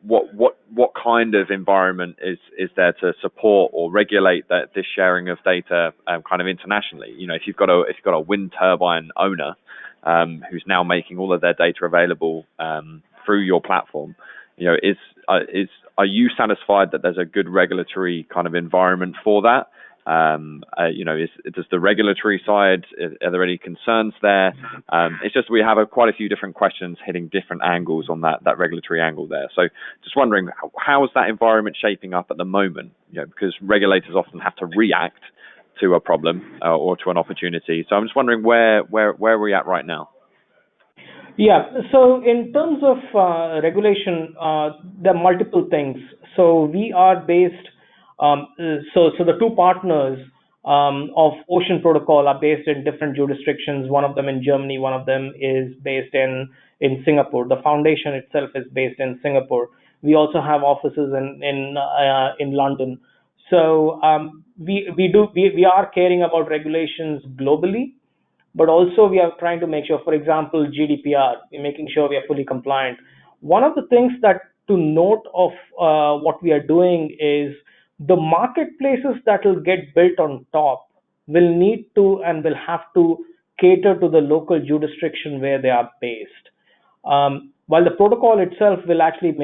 what kind of environment is there to support or regulate this sharing of data kind of internationally? If you've got a wind turbine owner who's now making all of their data available through your platform, are you satisfied that there's a good regulatory kind of environment for that? Does the regulatory side, are there any concerns there? It's just we have quite a few different questions hitting different angles on that regulatory angle there. So just wondering, how is that environment shaping up at the moment? Because regulators often have to react to a problem or to an opportunity. So I'm just wondering where are we at right now? Yeah. So in terms of regulation, there are multiple things. So we are based. So the two partners of Ocean Protocol are based in different jurisdictions. One of them in Germany, one of them is based in Singapore. The foundation itself is based in Singapore. We also have offices in London. So, we are caring about regulations globally, but also we are trying to make sure, for example, GDPR, we're making sure we are fully compliant. One of the things that to note of what we are doing is the marketplaces that will get built on top will need to and will have to cater to the local jurisdiction where they are based. While the protocol itself will actually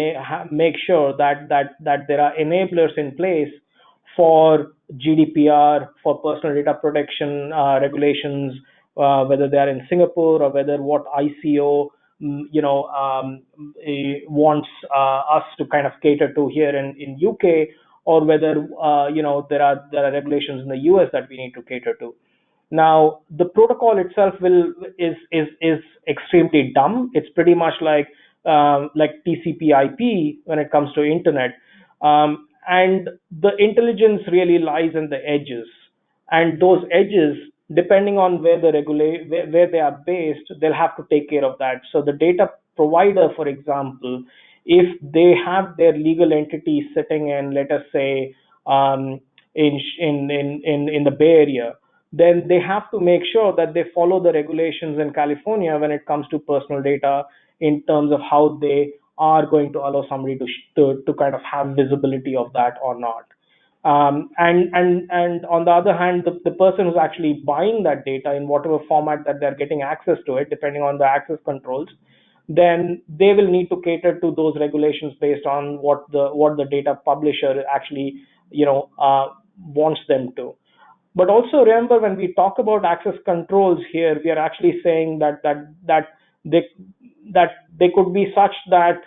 make sure that there are enablers in place for GDPR, for personal data protection regulations, whether they are in Singapore or whether what ICO wants us to kind of cater to here in UK, or whether there are regulations in the US that we need to cater to. Now, the protocol itself is extremely dumb. It's pretty much like TCP/IP when it comes to internet, and the intelligence really lies in the edges. And those edges, depending on where the where they are based, they'll have to take care of that. So the data provider, for example, if they have their legal entity sitting in, let us say, um, in the Bay Area, then they have to make sure that they follow the regulations in California when it comes to personal data, in terms of how they are going to allow somebody to kind of have visibility of that or not. And on the other hand, the person who's actually buying that data in whatever format that they're getting access to it, depending on the access controls, then they will need to cater to those regulations based on what the data publisher actually wants them to. But also remember, when we talk about access controls here, we are actually saying they that they could be such that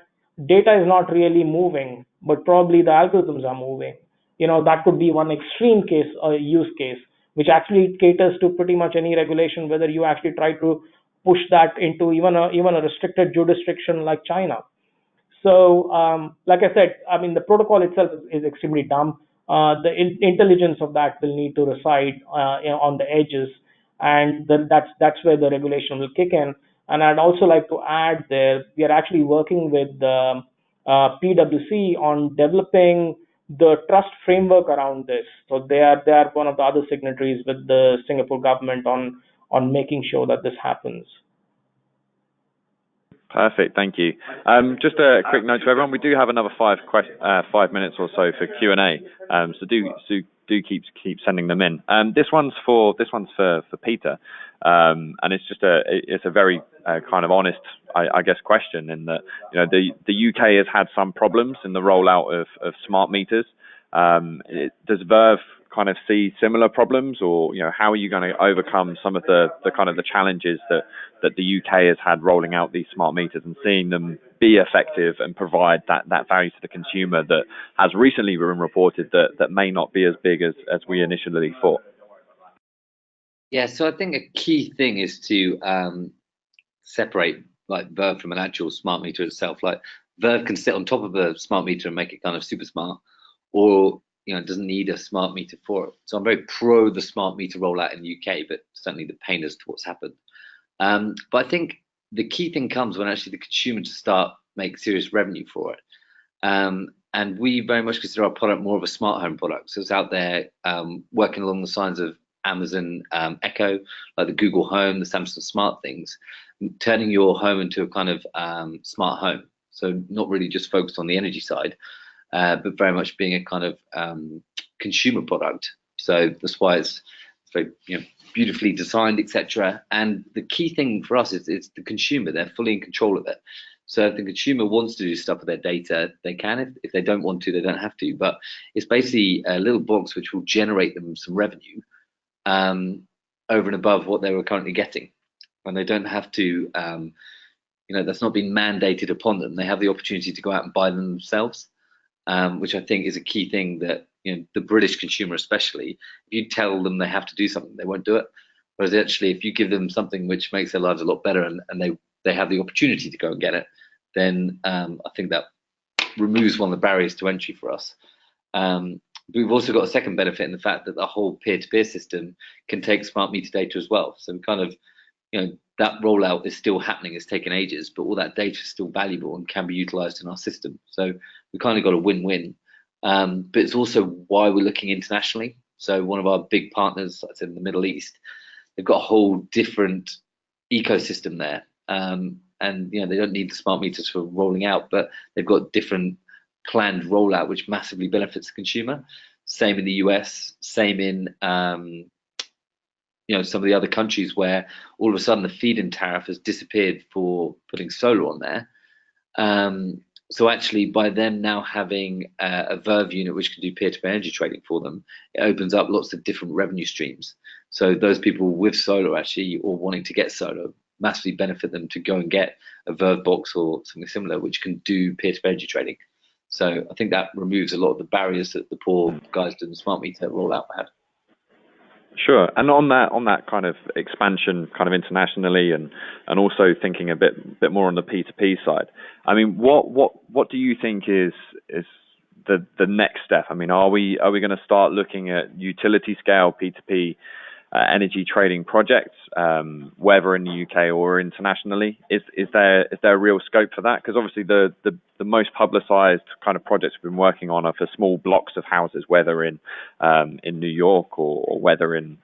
data is not really moving, but probably the algorithms are moving. That could be one extreme case or use case, which actually caters to pretty much any regulation, whether you actually try to push that into even a restricted jurisdiction like China. So, like I said, I mean, the protocol itself is extremely dumb. The intelligence of that will need to reside, on the edges, and then that's where the regulation will kick in. And I'd also like to add there, we are actually working with PwC on developing the trust framework around this. So they are one of the other signatories with the Singapore government on making sure that this happens. Perfect, thank you. Just a quick note to everyone: we do have another 5 minutes or so for Q&A. So do keep sending them in. This one's for Peter, and it's a very kind of honest, I guess, question in that the UK has had some problems in the rollout of smart meters. Does Verve kind of see similar problems, or how are you going to overcome some of the kind of the challenges that the UK has had rolling out these smart meters and seeing them be effective and provide that value to the consumer that has recently been reported that may not be as big as we initially thought? Yeah, so I think a key thing is to separate like Verve from an actual smart meter itself. Like Verve can sit on top of a smart meter and make it kind of super smart, or it doesn't need a smart meter for it. So I'm very pro the smart meter rollout in the UK, but certainly the pain as to what's happened. But I think the key thing comes when actually the consumer to start make serious revenue for it. And we very much consider our product more of a smart home product. So it's out there working along the lines of Amazon Echo, like the Google Home, the Samsung Smart Things, turning your home into a kind of smart home. So not really just focused on the energy side, but very much being a kind of consumer product. So that's why it's very beautifully designed, etc. And the key thing for us is it's the consumer. They're fully in control of it. So if the consumer wants to do stuff with their data, they can. If they don't want to, they don't have to. But it's basically a little box which will generate them some revenue over and above what they were currently getting. And they don't have to, that's not been mandated upon them. They have the opportunity to go out and buy them themselves, which I think is a key thing that the British consumer especially, if you tell them they have to do something, they won't do it. Whereas actually, if you give them something which makes their lives a lot better and they have the opportunity to go and get it, then I think that removes one of the barriers to entry for us. We've also got a second benefit in the fact that the whole peer-to-peer system can take smart meter data as well. So we kind of, that rollout is still happening. It's taken ages, but all that data is still valuable and can be utilized in our system. So we kind of got a win-win. But it's also why we're looking internationally. So one of our big partners, that's in the Middle East, they've got a whole different ecosystem there. And they don't need the smart meters for rolling out, but they've got different planned rollout which massively benefits the consumer. Same in the US, same in some of the other countries where all of a sudden the feed-in tariff has disappeared for putting solar on there. So actually, by them now having a Verve unit which can do peer-to-peer energy trading for them, it opens up lots of different revenue streams. So those people with solar actually, or wanting to get solar, massively benefit them to go and get a Verve box or something similar which can do peer-to-peer energy trading. So I think that removes a lot of the barriers that the poor guys doing the smart meter rollout had. Sure. And on that kind of expansion, kind of internationally, and also thinking a bit more on the P2P side. I mean, what do you think is the next step? I mean, are we going to start looking at utility scale P2P energy trading projects, whether in the UK or internationally? Is there a real scope for that? Because obviously the most publicized kind of projects we've been working on are for small blocks of houses, whether in New York or whether in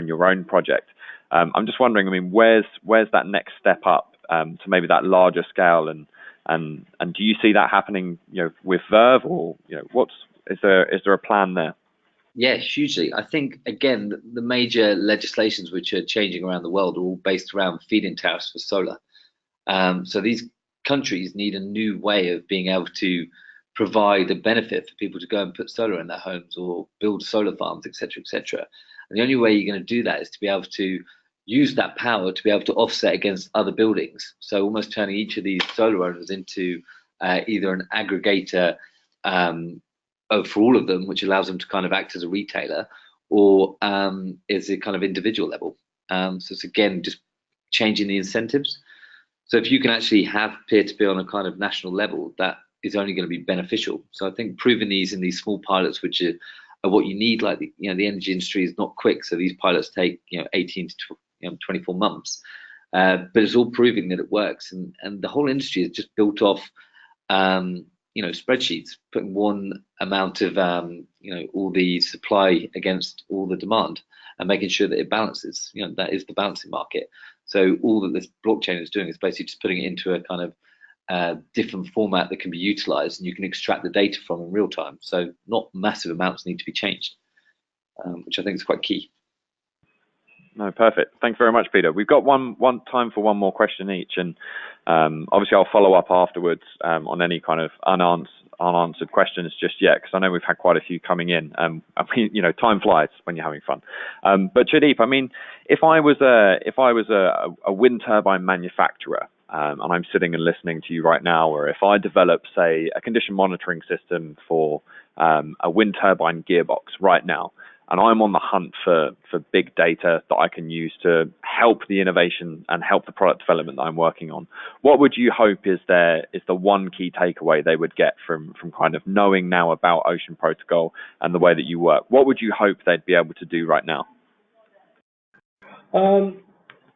your own project. I'm just wondering, I mean, where's that next step up to maybe that larger scale, and do you see that happening, with Verve, or is there a plan there? Yeah, hugely. I think, again, the major legislations which are changing around the world are all based around feed-in tariffs for solar. So these countries need a new way of being able to provide a benefit for people to go and put solar in their homes or build solar farms, etc., etc. And the only way you're going to do that is to be able to use that power to be able to offset against other buildings. So almost turning each of these solar owners into either an aggregator for all of them, which allows them to kind of act as a retailer, or is a kind of individual level. So it's, again, just changing the incentives. So if you can actually have peer-to-peer on a kind of national level, that is only going to be beneficial. So I think proving these in these small pilots, which are what you need, like the energy industry is not quick, so these pilots take 18 to 24 months, but it's all proving that it works, and the whole industry is just built off spreadsheets, putting one amount of all the supply against all the demand and making sure that it balances. That is the balancing market. So all that this blockchain is doing is basically just putting it into a kind of different format that can be utilized, and you can extract the data from in real time. So not massive amounts need to be changed, which I think is quite key. No, perfect. Thanks very much, Peter. We've got one time for one more question each, and obviously I'll follow up afterwards on any kind of unanswered questions just yet, because I know we've had quite a few coming in. I mean, time flies when you're having fun. But Jaideep, I mean, if I was a wind turbine manufacturer, and I'm sitting and listening to you right now, or if I develop, say, a condition monitoring system for a wind turbine gearbox right now, and I'm on the hunt for big data that I can use to help the innovation and help the product development that I'm working on, what would you hope is the one key takeaway they would get from kind of knowing now about Ocean Protocol and the way that you work? What would you hope they'd be able to do right now?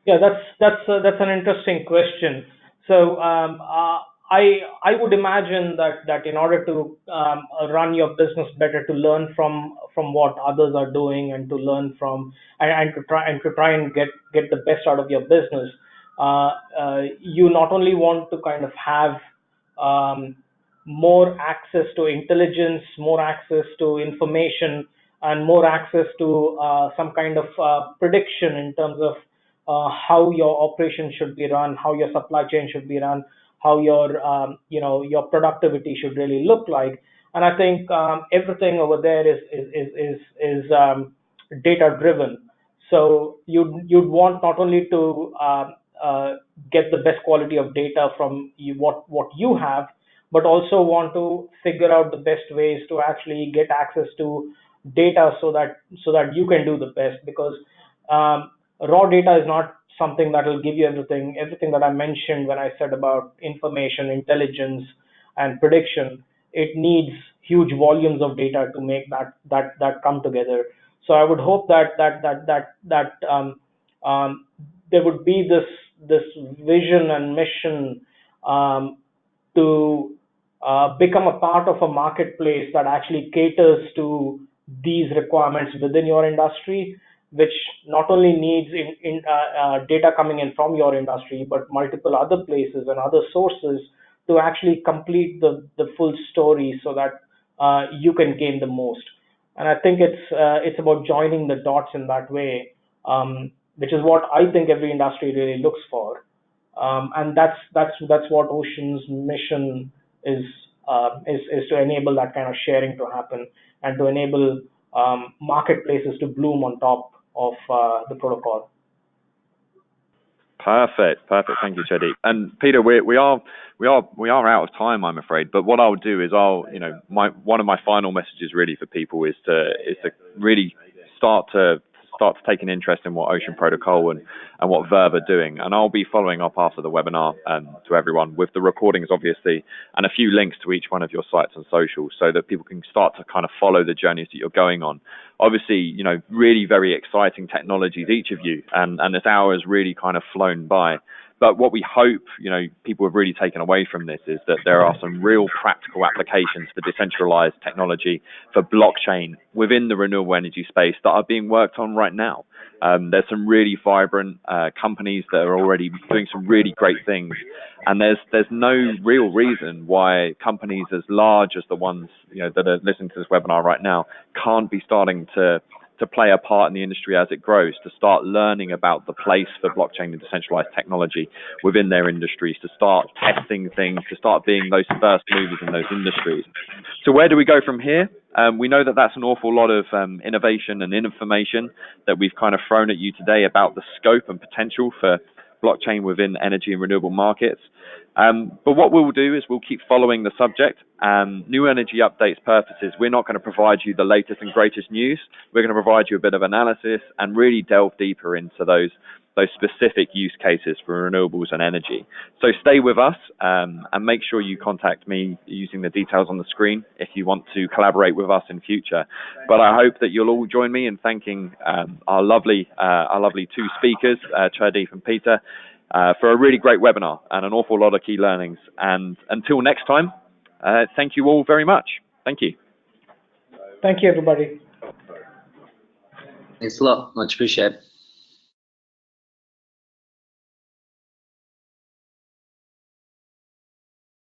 Yeah, that's an interesting question. So I would imagine that in order to run your business better, to learn from what others are doing, and to learn from and to try and get the best out of your business, you not only want to kind of have more access to intelligence, more access to information, and more access to some kind of prediction in terms of how your operation should be run, how your supply chain should be run, how your productivity should really look like. And I think everything over there is data driven. So you'd want not only to get the best quality of data from what you have, but also want to figure out the best ways to actually get access to data so that you can do the best, because raw data is not something that will give you everything that I mentioned when I said about information, intelligence, and prediction. It needs huge volumes of data to make that come together. So I would hope that there would be this vision and mission to become a part of a marketplace that actually caters to these requirements within your industry, which not only needs data coming in from your industry, but multiple other places and other sources to actually complete the full story, so that you can gain the most. And I think it's about joining the dots in that way, which is what I think every industry really looks for. And that's what Ocean's mission is to enable that kind of sharing to happen, and to enable marketplaces to bloom on top of the protocol. Perfect. Thank you, Jaideep. And Peter, we are out of time, I'm afraid. But what I'll do is one of my final messages really for people is to really start to start to take an interest in what Ocean Protocol and what Verve are doing. And I'll be following up after the webinar to everyone with the recordings, obviously, and a few links to each one of your sites and socials so that people can start to kind of follow the journeys that you're going on. Obviously, you know, really very exciting technologies, each of you, and this hour has really kind of flown by. But what we hope, you know, people have really taken away from this is that there are some real practical applications for decentralized technology, for blockchain within the renewable energy space that are being worked on right now. There's some really vibrant companies that are already doing some really great things, and there's no real reason why companies as large as the ones, you know, that are listening to this webinar right now can't be starting to play a part in the industry as it grows, to start learning about the place for blockchain and decentralized technology within their industries, to start testing things, to start being those first movers in those industries. So where do we go from here? We know that that's an awful lot of innovation and information that we've kind of thrown at you today about the scope and potential for blockchain within energy and renewable markets. But what we'll do is we'll keep following the subject. New Energy Updates purposes, we're not going to provide you the latest and greatest news. We're going to provide you a bit of analysis and really delve deeper into those specific use cases for renewables and energy. So stay with us and make sure you contact me using the details on the screen if you want to collaborate with us in future. But I hope that you'll all join me in thanking our lovely two speakers, Chirdeep and Peter, for a really great webinar and an awful lot of key learnings. And until next time, thank you all very much. Thank you. Thank you, everybody. Thanks a lot. Much appreciated.